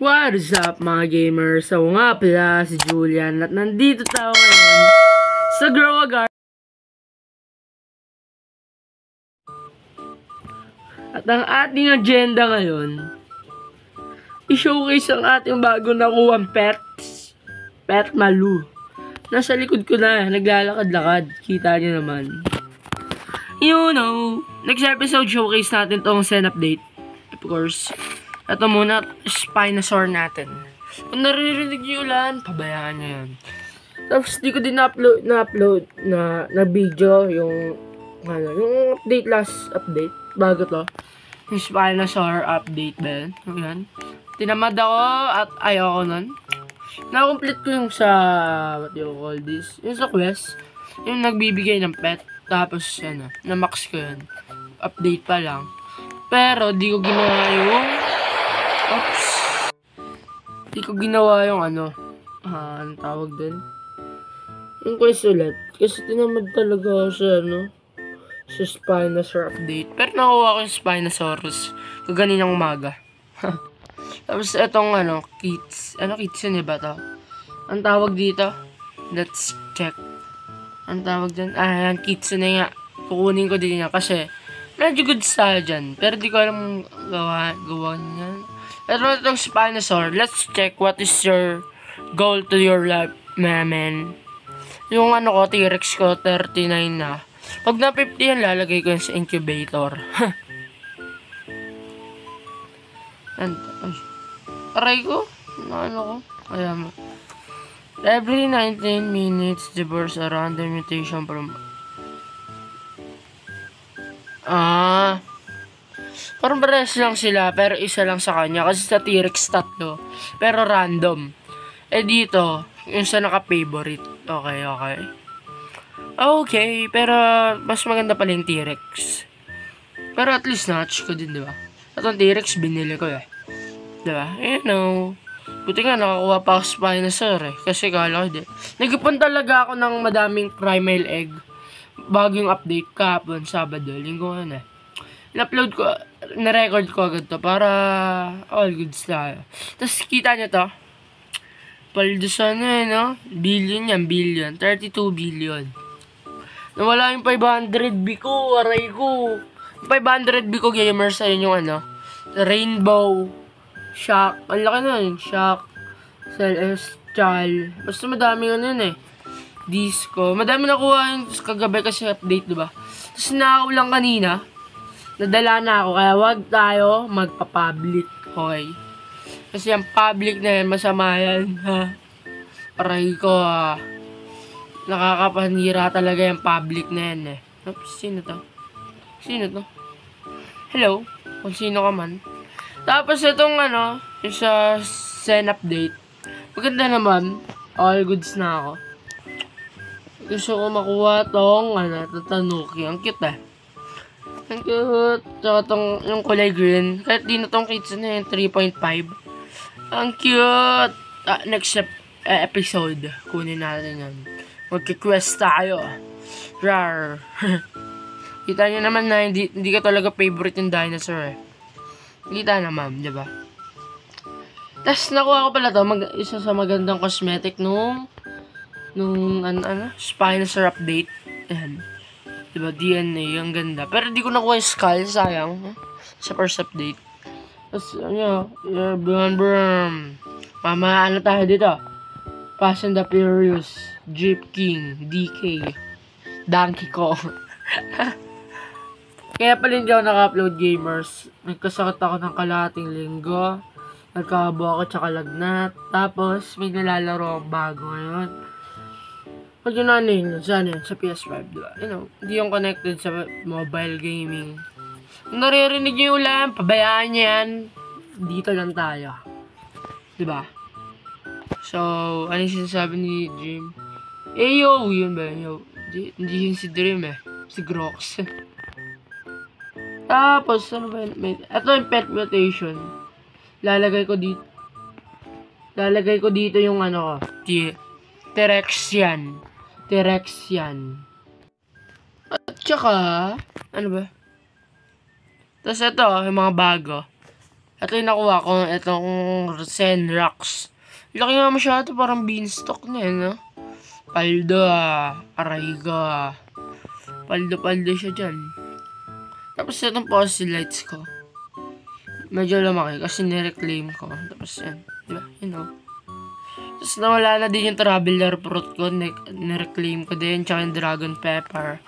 What is up mga gamers? So nga pala si Julian at nandito tayo ngayon sa Grow a Garden. At ang ating agenda ngayon, i-showcase ang ating bago nakuhang pets. Pet Malu. Nasa likod ko na, naglalakad-lakad. Kita niyo naman. You know, next episode showcase natin tong Zen update. Of course. Ito muna, Spinosaur natin. Kung naririnig niyo ulan, pabayaan niyo yan. Tapos di ko din na-upload na video yung update, last update. Bago to. Yung Spinosaur update ba yan? Tinamad ako at ayoko nun. Na-complete ko yung sa, what do you call this? Yung sa quest. Yung nagbibigay ng pet. Tapos, na-max ko yun. Update pa lang. Pero, di ko ginawa yung oops. Di ko ginawa yung anong tawag dun? Yung quest ulit. Kasi tinamad talaga ako sa Spinosaur update. Pero nakuha ko yung Spinosaurus kaganinang umaga. Tapos itong kits. Kits yun ba to? Ang tawag dito? Let's check. Ang tawag dyan? Yan, kits na nga. Kukunin ko din yan kasi medyo good style dyan. Pero di ko alam gawa niya. Pero itong Spinosaur, let's check what is your goal to your life, man. Yung ko, T-Rex ko, 39 na. Pag na 50 yan, lalagay ko yan sa incubator. And, aray ko? Ko? Ayan. Every 19 minutes, diverse a random mutation from... Parang pares lang sila, pero isa lang sa kanya. Kasi sa T-Rex 3. Pero random. Dito, yung sa naka-favorite. Okay, pero mas maganda pala yung T-Rex. Pero at least na-hatch ko din, diba? At ang T-Rex, binili ko Diba? Buti nga, nakakuha pa ako Spinosaur Kasi kala ko nag-ipon talaga ako ng madaming primal egg. Bagong update kahapon, Sabado, linggo in-upload ko, na-record ko agad to para all good style. Tapos kita nyo to. Paldo billion yan, billion. 32 billion. Nawala yung 500 biko, aray ko. 500 biko gamers ayun yung Rainbow, Shock, ang laki na yun, Shock, Celestial. Basta madaming Disco. Madami nakuha yung kagabi kasi update, diba? Tapos nakaulang kanina. Nadala na ako, kaya wag tayo magpa-public, okay? Kasi ang public na yan, masama yan, ha? Aray ko, nakakapanira talaga yung public na yan, Oops, sino to? Hello? Kung sino ka man. Tapos itong yung sa Zen update. Maganda naman, all goods na ako. Gusto ko makuha tong, Tanuki. Ang cute, Ang cute. Tsaka yung kulay green. Kahit di na tong kits na yung 3.5. Ang cute. Next episode, kunin natin yan. Magki-quest tayo. Rar. Kita nyo naman na hindi ka talaga favorite yung dinosaur, Kita naman, diba? Tapos nakuha ko pala to, isa sa magandang cosmetic nung Spinosaur update. Ayan. Diba, DNA, ang ganda. Pero di ko nakuha yung skull, sayang. Sa first update. Tapos, Mama, tayo dito? Fast and the Furious, Jeep King, DK, Donkey Kong. Kaya pala hindi ako naka-upload gamers. Nagkasakit ako ng kalahating linggo. Nagkahabo ako tsaka lagnat. Tapos, may nalalaro akong bago ngayon. Pag yun sa PS5, diba? Hindi yung connected sa mobile gaming. Kung naririnig nyo yung ulan, pabayaan nyo yan. Dito lang tayo. Diba? So, ano yung sinasabi ni Dream? Yo! Yun ba? Yo. Hindi yun si Dream Si Grox. Tapos, ano ba yun? Ito yung pet mutation. Lalagay ko dito yung T-Rexian. At saka, ano ba? Tapos ito, yung mga bago. Ito yung nakuha ko, itong Zenrox. Laki nga masyado, parang beanstalk na no? Paldo aray ka. Paldo siya dyan. Tapos itong fossil lights ko. Medyo lumaki kasi nireclaim ko. Tapos yan, diba? You know. Tapos nawala na din yung traveler fruit ko. Nireclaim ko din. Tsaka yung dragon pepper.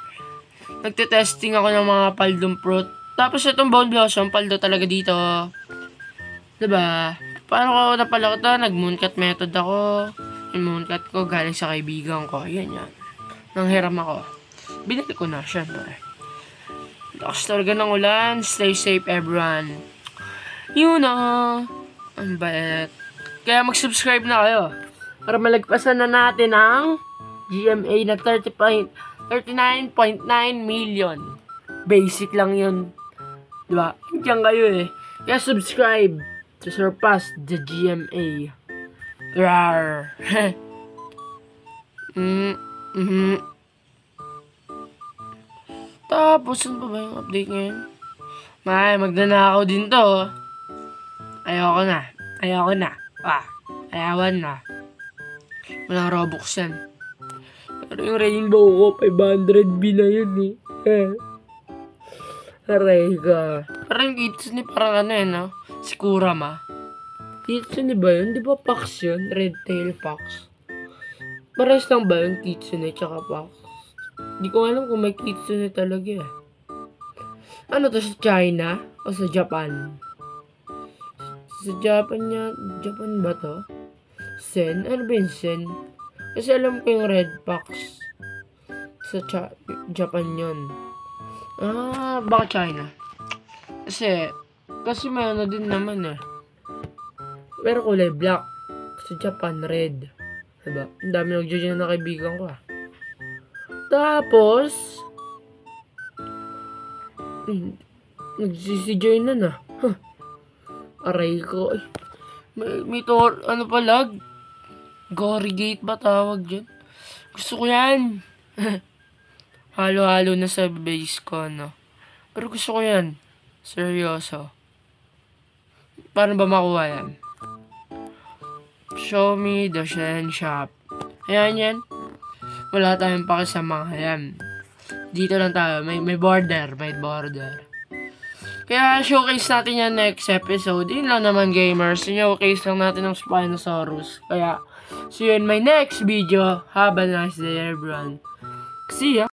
Nagte-testing ako ng mga paldong fruit. Tapos itong bone blossom, paldo talaga dito. Diba? Paano ko napalaki ito? Nag-mooncut method ako. Yung mooncut ko galing sa kaibigan ko. Yan. Nanghiram ako. Binili ko na, syempre. Lakas talaga ng ulan. Stay safe, everyone. You know. Ang bait. Kaya mag-subscribe na kayo. Para malagpasan na natin ang GMA na 39.9 million. Basic lang yun. Diba? Diyan kayo eh. Kaya subscribe to surpass the GMA. Rawr. Tapos, saan pa ba yung update ngayon? Magnanakaw din to. Ayoko na. Ayawan na. Walang Robux yan. Pero yung rainbow ko, 500B na yun eh. Aray ka. Parang yung kitsune, parang ano eh, no? Si Kurama. Kitsune ba yun? Di ba Fox yun? Red tail Fox. Pares lang ba yung kitsune tsaka Fox? Di ko alam kung may kitsune talaga eh. Ano to, sa China? O sa Japan? Sa Japan niya, Japan ba to? Sen? Ano ba yung Sen? Kasi alam ko yung Red Fox. Sa Japan yun. Baka China. Kasi may ano din naman eh. Pero kulay black. Sa Japan, red. Diba? Ang dami nagjo-join na kaibigan ko Tapos, nagsisi-join na. Aray ko. May ano pala? Gorigate ba tawag dyan? Gusto ko yan. Halo-halo na sa base ko, no? Pero gusto ko yan. Seryoso. Paano ba makuha yan? Show me the Shen Shop. Ayan yan. Wala tayong paki sa mga yan. Dito lang tayo. May border. Kaya showcase natin yan next episode. Yun lang naman, gamers. Showcase lang natin ng Spinosaurus. Kaya, see you in my next video. Have a nice day, everyone. See ya!